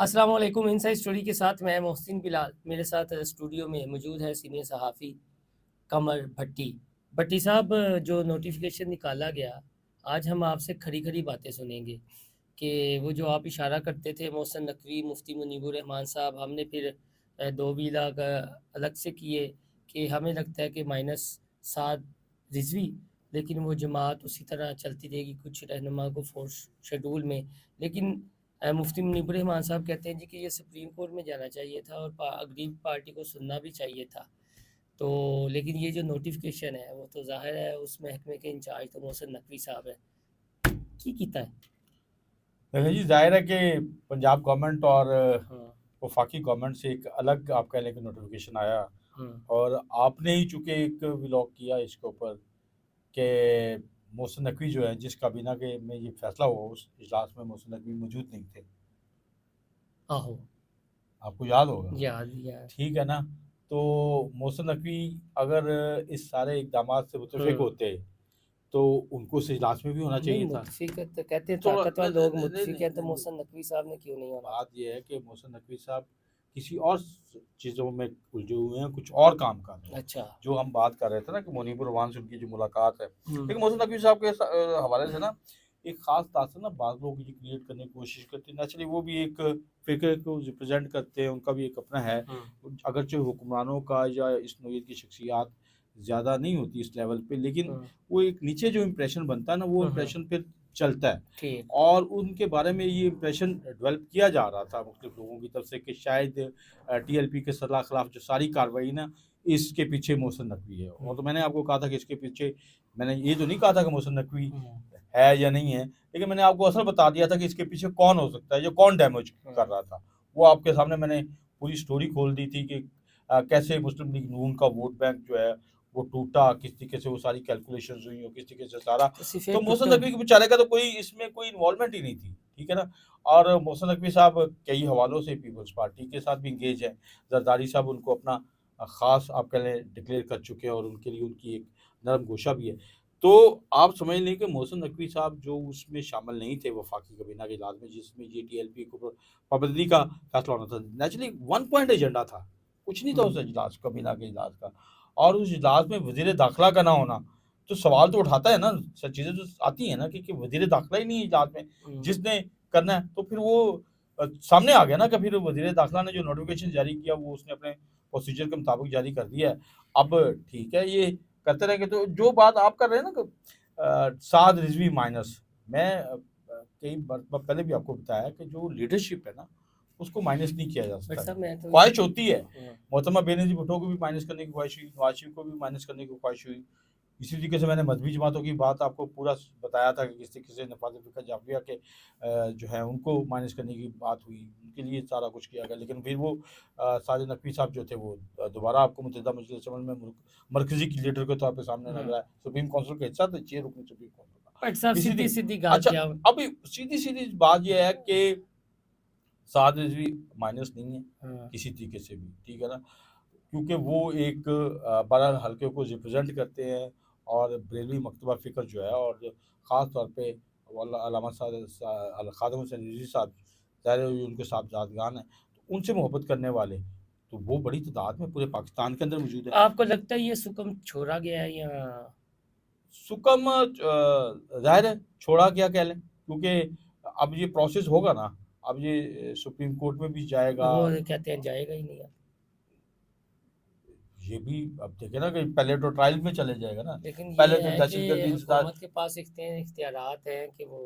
अस्सलाम वालेकुम। Inside story के साथ मैं मोहसिन बिलाल। मेरे साथ स्टूडियो में मौजूद है सीनियर सहाफ़ी कमर भट्टी। भट्टी साहब, जो नोटिफिकेशन निकाला गया, आज हम आपसे खरी खरी बातें सुनेंगे कि वो जो आप इशारा करते थे मोहसिन नकवी, मुफ्ती मुनीबुर रहमान साहब, हमने फिर दो भी लाख अलग से किए कि हमें लगता है कि -7 रिजवी, लेकिन वो जमात उसी तरह चलती रहेगी कुछ रहनुमा को फोर्स शेड्यूल में। लेकिन मुफ्ती मुनीब रहमान साहब कहते हैं जी कि ये सुप्रीम कोर्ट में जाना चाहिए था और अग्रीम पार्टी को सुनना भी चाहिए था। तो लेकिन ये जो नोटिफिकेशन है वो तो ज़ाहिर है उस महकमे के इंचार्ज तो मोहसिन नकवी साहब है की कीता है। देखिए जी, जाहिर है कि पंजाब गवर्नमेंट और हाँ। वफाकी गवर्नमेंट से एक अलग आप कह लें कि नोटिफिकेशन आया। हाँ। और आपने ही चूंकि एक व्लॉग किया इसके ऊपर कि मोहसिन नकवी जो है, जिस काबीना के में ये फैसला हुआ उस इजलास में मोहसिन नकवी मौजूद नहीं थे। आहो। आपको याद होगा, याद याद। ठीक है ना? तो मोहसिन नकवी अगर इस सारे इकदाम से मुतफिक हम्म। होते तो उनको उस इजलास में भी होना नहीं, चाहिए था। मुतफिक तो कहते हैं थोड़ा ताकतवर नहीं लोग नहीं नहीं मुतफिक नहीं हैं, तो नहीं नहीं, मोहसिन नकवी साहब ने क्यों नहीं होना। बात यह है कि मोहसिन नकवी साहब किसी और चीज़ों में उलझे हुए हैं, कुछ और काम कर रहे हैं। अच्छा। जो हम बात कर रहे थे ना कि मुनीबुर रहमान से उनकी जो मुलाकात है, हम्म। लेकिन मोहसिन नकवी साहब के हवाले से ना एक खास तासर ना बाद लोग ये क्रिएट करने की कोशिश करते हैं। नेचुरली वो भी एक फिक्र को रिप्रेजेंट करते हैं, उनका भी एक अपना है। हम्म। अगरचे हुक्मरानों का या इस नौयत की शख्सियात ज़्यादा नहीं होती इस लेवल पे, लेकिन हम्म। वो एक नीचे जो इम्प्रेशन बनता है ना, वो हम्म। इम्प्रेशन फिर चलता है। ठीक। और उनके बारे में ये इम्प्रेशन डेवलप किया जा रहा था मुख्तलिफ लोगों की तरफ से कि शायद टीएलपी के सलाह खिलाफ जो सारी कार्रवाई ना, इसके पीछे मोहसिन नकवी है। और तो मैंने आपको कहा था कि इसके पीछे, मैंने ये तो नहीं कहा था कि मोहसिन नकवी है या नहीं है, लेकिन मैंने आपको असल बता दिया था कि इसके पीछे कौन हो सकता है, जो कौन डैमेज कर रहा था। वो आपके सामने मैंने पूरी स्टोरी खोल दी थी कि कैसे मुस्लिम लीग नून का वोट बैंक जो है वो टूटा, किस तरीके से वो सारी कैलकुलेशंस हुई, और किस तरीके से सारा। तो सिर्फ तो एक मोहसिन टुकड़ा। नकवी के बेचारे का तो कोई इसमें कोई इन्वॉल्वमेंट ही नहीं थी, ठीक है ना? और मोहसिन नकवी साहब कई हवालों से पीपल्स पार्टी के साथ भी इंगेज है। जरदारी साहब उनको अपना खास आप कह लें डिक्लेयर कर चुके हैं, और उनके लिए उनकी एक नरम गोशा भी है। तो आप समझ लें कि मोहसिन नकवी साहब जो उसमें शामिल नहीं थे वफाकी काबीना के इजलास में, जिसमें ये टीएलपी को पाबंदी का फैसला होना था। नेचुरली वन पॉइंट एजेंडा था, कुछ नहीं था उस इजलास काबीना के इजलास का। और उस इजलास में वजीर दाखिला का ना होना तो सवाल तो उठाता है ना, सब चीज़ें तो आती हैं ना कि वजीर दाखिला ही नहीं है इजलास में, जिसने करना है। तो फिर वो सामने आ गया ना कि फिर वजीर दाखिला ने जो नोटिफिकेशन जारी किया वो उसने अपने प्रोसीजर के मुताबिक जारी कर दिया है। अब ठीक है, ये करते रहेंगे। तो जो बात आप कर रहे हैं ना कि 7 रिजवी माइनस, मैं कई बार पहले भी आपको बताया कि जो लीडरशिप है ना, उसको माइनस नहीं किया जा बट सकता। साहब मैं तो ख्वाहिश होती है, हाँ। मोहतरमा बेनज़ीर भुट्टो को भी माइनस करने की ख्वाहिश हुई, नवाज शरीफ को भी माइनस करने की ख्वाहिश हुई। इसी तरीके से मैंने मजहबी जमातों की बात आपको पूरा बताया था कि किस तरीके से नवाज फ़िका जाफरिया के जो है उनको माइनस करने की बात हुई, उनके लिए सारा कुछ किया गया। लेकिन फिर वो साजिद नकवी साहब जो थे वो दोबारा आपको मुत्तहिदा मजलिस अमन में मरकज़ी की लीडर के तौर पे सामने नजर आए। सुप्रीम काउंसिल का हिस्सा थे, 6 रुकनी सुप्रीम काउंसिल का। बट साहब इसी सीधी थी। सीधी बात अच्छा, क्या। अब सीधी-सीधी बात ये है कि 7 रिजवी माइनस नहीं है हाँ। किसी तरीके से भी, ठीक है ना? क्योंकि वो एक बहरहाल हल्के को रिप्रेजेंट करते हैं। और बरेलवी मकतबा फ़िक्र जो है, और ख़ास तौर पे अल्लामा खादिम हुसैन रिज़वी साहब, ज़ाहिर है ये उनके साहबजादगान हैं, तो उनसे मोहब्बत करने वाले, तो वो बड़ी तादाद में पूरे पाकिस्तान के अंदर मौजूद है। आपको लगता है ये सुकम छोड़ा गया है या सुकम ज़ाहिर है छोड़ा क्या कह लें, क्योंकि अब ये प्रोसेस होगा ना, अब ये सुप्रीम कोर्ट में भी जाएगा। वो कहते हैं जाएगा ही नहीं अब। ये भी अब देखें ना कि पहले तो ट्रायल में चले जाएगा ना, लेकिन पहले ये तो है कि दहशतगर्दी इंसदाद। हुकूमत के पास इतने इख्तियारात हैं कि वो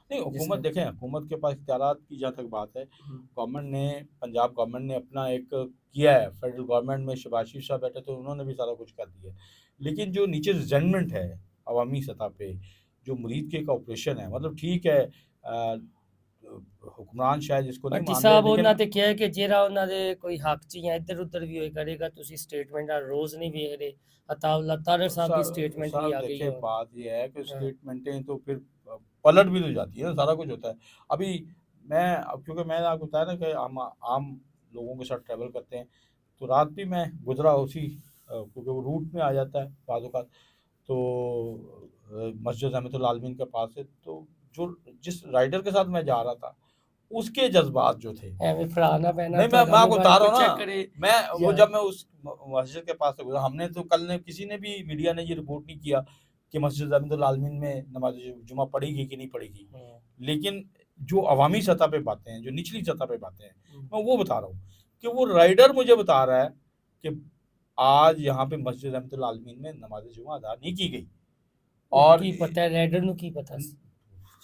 नहीं, हुकूमत जिसमें देखें, हुकूमत के पास इख्तियारात की जहाँ तक बात है, गवर्नमेंट ने, पंजाब गवर्नमेंट ने अपना एक किया है। फेडरल गवर्नमेंट में शहबाज शरीफ साहब बैठे तो उन्होंने भी सारा कुछ कर दिया। लेकिन जो नीचे रिजेंटमेंट है अवामी सतह पे, जो मुरीद के एक ऑपरेशन है, मतलब ठीक है, हुक्मरान शायद इसको नहीं भट्टी मान रहे, साहब लेकिन ਉਹਨਾਂ ਤੇ ਕਿਹਾ ਹੈ ਕਿ ਜਿਹੜਾ ਉਹਨਾਂ ਦੇ ਕੋਈ ਹੱਕ ਚ ਜਾਂ ਇੱਧਰ ਉੱਧਰ ਵੀ ਹੋਏ ਕਰੇਗਾ ਤੁਸੀਂ ਸਟੇਟਮੈਂਟਾਂ ਰੋਜ਼ ਨਹੀਂ ਵੇਖ ਰਹੇ। ਅਤਾਉल्ला तारड़ साहब की स्टेटमेंट भी साहब आ गई देखिए, है। बात ये है कि हाँ। स्टेटमेंटें तो फिर पलट भी तो जाती है ना, सारा कुछ होता है। अभी मैं, अब क्योंकि मैंने आपको बताया ना कि हम आम लोगों के साथ ट्रैवल करते हैं, तो रात भी मैं गुजरा उसी क्योंकि वो रूट में आ जाता है बाज़ औक़ात। तो मस्जिद रहमतुल्लाह आलमीन के पास है, तो जो जिस राइडर के साथ मैं जा रहा था, उसके जज्बात जो थे, ਐਵੇਂ ਫਰਾਣਾ ਪੈਣਾ नहीं मैं ਤੁਹਾਡਾ आपको बता मोबाइल रहा को हूँ चेक ना, करे मैं वो या जब मैं उस मस्जिद के पास से गुजरा, हमने तो कल ने किसी ने भी मीडिया ने ये रिपोर्ट नहीं किया कि मस्जिद अमीरुल आलमीन में नमाज जुमा पढ़ेगी कि नहीं पढ़ेगी, लेकिन जो अवामी सतह पे बातें हैं, जो निचली सतह पे बातें हैं, मैं वो बता रहा हूँ कि वो राइडर मुझे बता रहा है कि आज यहाँ पे मस्जिद अमीरुल आलमीन में नमाज जुमा अदा नहीं की गई। और की पता है राइडर नु की पता सी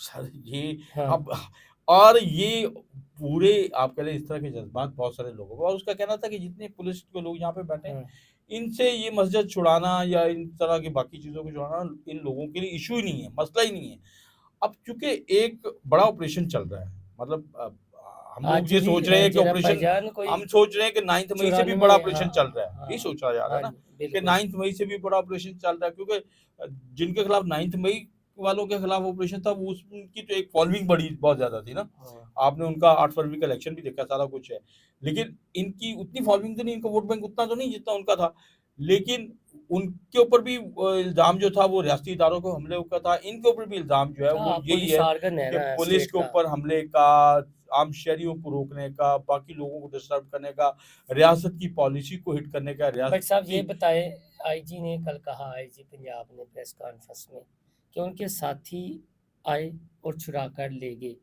सर ये हाँ अब और ये पूरे आप कह लें इस तरह के जज्बात बहुत सारे लोगों को, और उसका कहना था कि जितने पुलिस के लोग यहाँ पे बैठे हैं, हाँ इनसे ये मस्जिद छुड़ाना या इन तरह की बाकी चीज़ों को छुड़ाना इन लोगों के लिए इशू ही नहीं है, मसला ही नहीं है। अब चूंकि एक बड़ा ऑपरेशन चल रहा है, मतलब हम लोग आज ये भी सोच रहे हैं कि जरा ऑपरेशन, भाईजान कोई हम सोच रहे हैं कि 9 मई से भी 94 बड़ा हाँ ऑपरेशन चल रहा है, हाँ यही सोचा जा रहा है हाँ ना जी कि बिल्कुल 9 मई से भी बड़ा ऑपरेशन चल रहा है, क्योंकि जिनके खिलाफ 9 मई वालों के खिलाफ ऑपरेशन था वो उनकी तो एक फॉलोइंग बड़ी बहुत ज्यादा थी ना, हाँ आपने उनका 8 फरवरी का इलेक्शन भी देखा, सारा कुछ है, लेकिन इनकी उतनी फॉलोइंग तो नहीं, इनका वोट बैंक उतना तो नहीं जितना उनका था, लेकिन उनके ऊपर भी इल्जाम जो था वो रियासती इदारों को हमले का था, इनके ऊपर भी इल्जाम जो है वो हाँ यही पुलिस है आर्गन है कि ना पुलिस स्टेट के का ऊपर हमले का, आम शहरियों को रोकने का, बाकी लोगों को डिस्टर्ब करने का, रियासत की पॉलिसी को हिट करने का, बट रियासत साहब ये की बताए आईजी ने कल कहा आईजी पंजाब ने प्रेस कॉन्फ्रेंस में कि उनके साथी आए और छुड़ा कर ले गए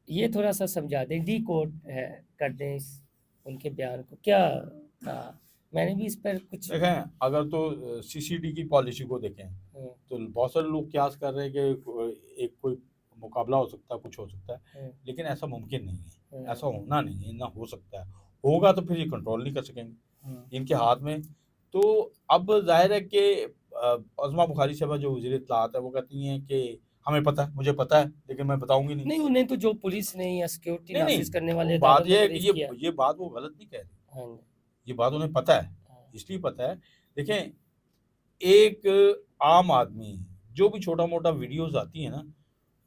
ये थोड़ा सा समझा दें डी कोड है कर दें इस उनके बयान को क्या था मैंने भी इस पर कुछ देखें, अगर तो सीसीडी की पॉलिसी को देखें तो बहुत सारे लोग क्यास कर रहे हैं कि एक कोई मुकाबला हो सकता है, कुछ हो सकता है, लेकिन ऐसा मुमकिन नहीं है, ऐसा होना नहीं है, ना हो सकता है, होगा तो फिर ये कंट्रोल नहीं कर सकेंगे इनके हाथ में। तो अब जाहिर है कि अज़मा बुखारी साहबा जो वज़ीर इत्तलाआत है वो कहती हैं कि हमें पता है, मुझे पता है, लेकिन मैं बताऊंगी नहीं। नहीं उन्हें तो जो पुलिस ने या सिक्योरिटी नहीं नाफिज करने नहीं, वाले बात इदारों ये ने है कि ब्रीफ किया ये बात वो गलत नहीं कह रही, हाँ जी ये बात उन्हें पता है, हाँ इसलिए पता है। देखें, एक आम आदमी जो भी छोटा मोटा वीडियोस आती है ना,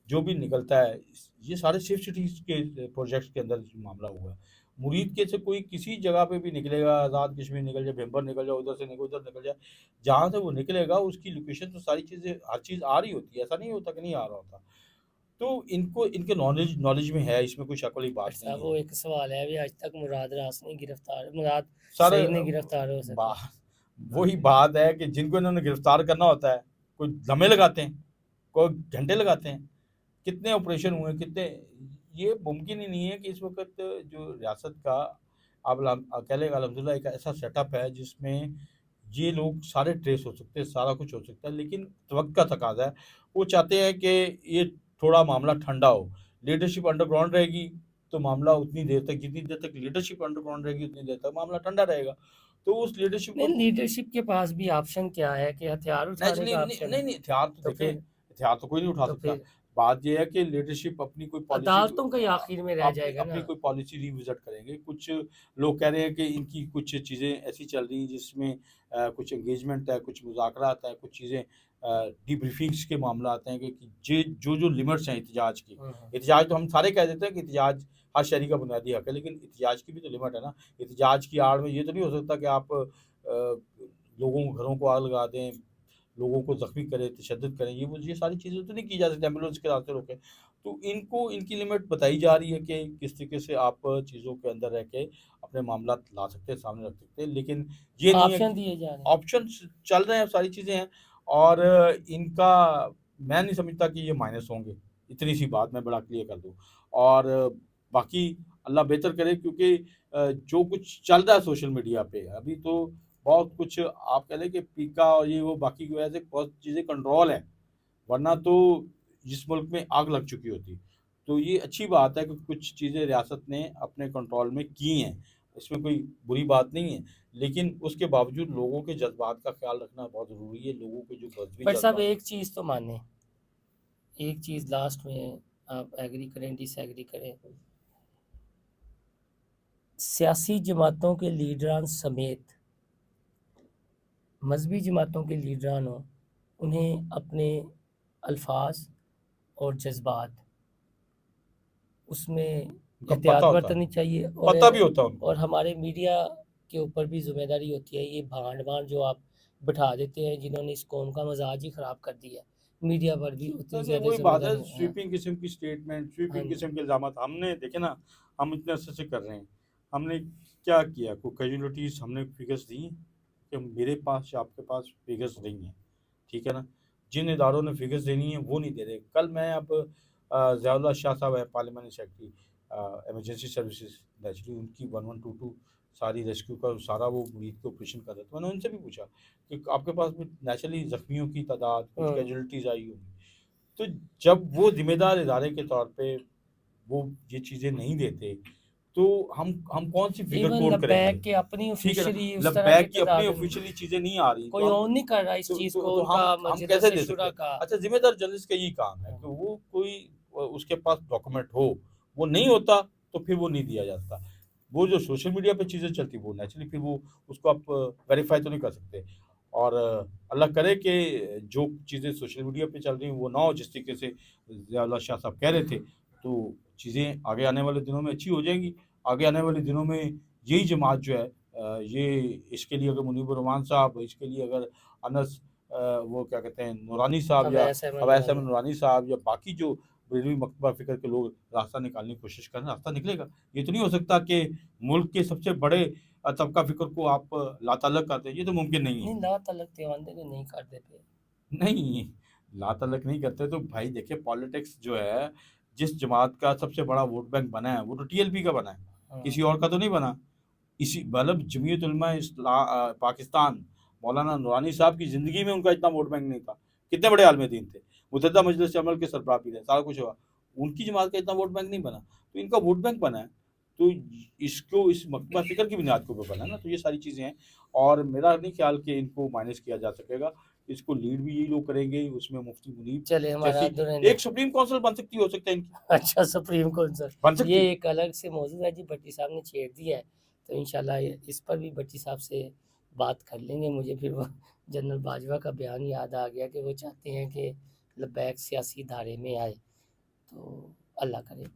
जो भी निकलता है, ये सारे सेफ सिटीज के प्रोजेक्ट्स के अंदर मामला हुआ है। मुरीद के से कोई किसी जगह पे भी निकलेगा, आज़ाद कश्मीर निकल जाए, भेम्बर निकल जाए, उधर से निकल उधर निकल जाए, जहाँ से वो निकलेगा उसकी लोकेशन तो सारी चीज़ें हर चीज़ आ रही होती है, ऐसा नहीं होता कि नहीं आ रहा होता। तो इनको इनके नॉलेज में है, इसमें कोई शक वाली बात नहीं साहब है। वो एक सवाल है अभी आज तक मुराद रास नहीं गिरफ्तार मुराद सर सही नहीं गिरफ्तार हो सके बात वही बात है कि जिनको इन्होंने गिरफ्तार करना होता है, कोई लम्हे लगाते हैं, कोई घंटे लगाते हैं, कितने ऑपरेशन हुए, कितने, ये मुमकिन ही नहीं है कि इस वक्त जो रियासत का आप कह लें अल्हम्दुलिल्लाह एक ऐसा सेटअप है जिसमें ये लोग सारे ट्रेस हो सकते हैं, सारा कुछ हो सकता है, लेकिन वक्त का तकाजा है। वो चाहते हैं कि ये थोड़ा मामला ठंडा हो, लीडरशिप अंडरग्राउंड रहेगी तो मामला उतनी देर तक, जितनी देर तक लीडरशिप अंडरग्राउंड रहेगी उतनी देर तक मामला ठंडा रहेगा। तो उस लीडरशिप को नहीं लीडरशिप के पास भी ऑप्शन क्या है कि हथियार उठाने नेचुरली का नहीं ऑप्शन नहीं है नहीं, हथियार तो तो देखें, फिर हथियार तो कोई नहीं उठा तो सकता। फिर बात ये है कि लीडरशिप अपनी कोई पॉलिसी अदालतों का ही आखिर में रह जाएगा अपनी ना कोई पॉलिसी रिविजिट करेंगे। कुछ लोग कह रहे हैं कि इनकी कुछ चीज़ें ऐसी चल रही हैं जिसमें कुछ एंगेजमेंट है, कुछ मुज़ाकरात है, कुछ चीज़ें डीब्रीफिंग्स के मामला आते हैं कि जे जो लिमिट्स हैं एहतजाज की, एहतजाज तो हम सारे कह देते हैं कि एहतजाज हर शहरी का बुनियादी हक है, लेकिन एहतजाज की भी तो लिमिट है ना। एहतजाज की आड़ में ये तो नहीं हो सकता कि आप लोगों को घरों को आग लगा दें, लोगों को ज़ख्मी करें, तशद्दुद करें, ये सारी चीज़ें तो नहीं की जा सकती, एम्बुलेंस के रास्ते रोकें। तो इनको इनकी लिमिट बताई जा रही है कि किस तरीके से आप चीज़ों के अंदर रह के अपने मामला ला सकते हैं, सामने रख सकते हैं, लेकिन ये नहीं है ऑप्शन कि दिए जा रहे हैं ऑप्शंस चल रहे हैं, सारी चीज़ें हैं, और इनका मैं नहीं समझता कि ये माइनस होंगे, इतनी सी बात मैं बड़ा क्लियर कर दूँ। और बाकी अल्लाह बेहतर करे, क्योंकि जो कुछ चल रहा है सोशल मीडिया पे अभी, तो बहुत कुछ आप कह लें कि पीका और ये वो बाकी की वजह से बहुत चीज़ें कंट्रोल है, वरना तो जिस मुल्क में आग लग चुकी होती। तो ये अच्छी बात है कि कुछ चीज़ें रियासत ने अपने कंट्रोल में की हैं, इसमें कोई बुरी बात नहीं है, लेकिन उसके बावजूद लोगों के जज्बात का ख्याल रखना बहुत ज़रूरी है, लोगों के जो मजहबी बट साहब जज्बात। एक चीज़ तो माने एक चीज़ लास्ट में आप एग्री करें डिसएग्री करें सियासी जमातों के लीडरान समेत मजहबी जमातों के लीडरान हों उन्हें अपने अल्फाज और जज्बात उसमें उनका एहतियात पता होता है, बरतनी चाहिए पता भी होता है उनको। और हमारे मीडिया के ऊपर भी जिम्मेदारी होती है ये भांड भांड जो आप बिठा देते हैं जिन्होंने इस कौम का मजाज ही ख़राब कर दिया मीडिया पर भी उतनी तो ज़्यादा वही बात है, ज़िम्मेदारी। हाँ, स्वीपिंग किस्म की स्टेटमेंट, हाँ स्वीपिंग जी। किस्म के इल्ज़ामात हमने देखे ना, हम इतने अरसे से कर रहे हैं। हमने क्या किया? कोई कैजुअलिटीज़ हमने फिगर्स दी हैं? कि मेरे पास या आपके पास फिगर्स नहीं हैं, ठीक है ना? जिन इदारों ने फिगर्स देनी है वो नहीं दे रहे। कल मैं अब ज़ियाउल्लाह शाह साहब हैं parliamentary secretary emergency services, naturally उनकी 1122 सारी रेस्क्यू का सारा वो मुरीद के ऑपरेशन कर रहे थे। मैंने उनसे भी पूछा कि आपके पास भी नेचुरली ज़ख्मियों की तादाद, कुछ हाँ, कैजुअलिटीज़ आई होंगी। तो जब वो ज़िम्मेदार इदारे के तौर पे वो ये चीज़ें नहीं देते, तो हम कौन-सी फ़िगर इवन कोट करेंगे? लब्बैक के अपनी ठीक है ना? ऑफ़िशियली उस तरह के लब्बैक की अपनी तदाद ऑफ़िशियली चीज़ें नहीं आ रही, कोई ओन नहीं कर रहा इस चीज़ को, तो उनका हम कैसे मजलिस दे सकते शुरा हैं? का। अच्छा, ज़िम्मेदार जर्नलिस्ट का यही काम है हाँ, कि वो कोई उसके पास डॉक्यूमेंट हो, वो नहीं होता तो फिर वो नहीं दिया जाता। वो जो सोशल मीडिया पे चीज़ें चलती वो नेचुरली फिर वो उसको आप वेरीफ़ाई तो नहीं कर सकते। और अल्लाह करे कि जो चीज़ें सोशल मीडिया पे चल रही हैं वो ना हो जिस तरीके से ज़ियाउल्लाह शाह साहब कह रहे थे, तो चीज़ें आगे आने वाले दिनों में अच्छी हो जाएँगी। आगे आने वाले दिनों में यही जमात जो है ये इसके लिए अगर मुनीब रहमान साहब, इसके लिए अगर अनस वो क्या कहते हैं नूरानी साहब या अवैस अहमद अवैस अहमद नूरानी। नूरानी साहब या बाकी जो बरेलवी मकतबा फ़िक्र के लोग रास्ता निकालने की कोशिश कर रहे हैं, रास्ता निकलेगा। ये तो नहीं हो सकता कि मुल्क के सबसे बड़े तबका फ़िक्र को आप लाताल्लुक़ कर दें, ये तो मुमकिन नहीं है। नहीं, ला तलक देवानदे ने नहीं कर देते। नहीं, लाताल्लुक़ नहीं करते तो भाई देखिए पॉलिटिक्स जो है, जिस जमात का सबसे बड़ा वोट बैंक बना है, वो तो टीएलपी का बना है, हाँ, किसी और का तो नहीं बना। इसी मतलब जमीयत उलमा पाकिस्तान, मौलाना नूरानी साहब की ज़िंदगी में उनका इतना वोट बैंक नहीं था। कितने बड़े आलिम दीन थे। मुतहद्दा मजलिस अमल के सरबराह भी रहे, सारा कुछ हुआ। उनकी जमात का इतना वोट बैंक नहीं बना, तो इनका वोट बैंक बना है। तो इसको इस मकतबा फ़िक्र की बुनियाद के ऊपर बना है ना, तो ये सारी चीज़ें हैं और मेरा नहीं ख़्याल कि इनको माइनस किया जा सकेगा। इसको लीड भी यही लोग करेंगे, उसमें मुफ्ती मुनीब चलिए हमारा जैसी अब्दुल रहने। एक सुप्रीम काउंसिल बन सकती हो सकता है इनकी, अच्छा, सुप्रीम काउंसिल, बन ये सकती है। एक अलग से मौजू है जी, भट्टी साहब ने छेड़ दिया है, तो इंशाल्लाह इस पर भी भट्टी साहब से बात कर लेंगे। मुझे फिर वो जनरल बाजवा का बयान याद आ गया कि वो चाहते हैं कि लब्बैक सियासी धारे में आए, तो अल्लाह करे।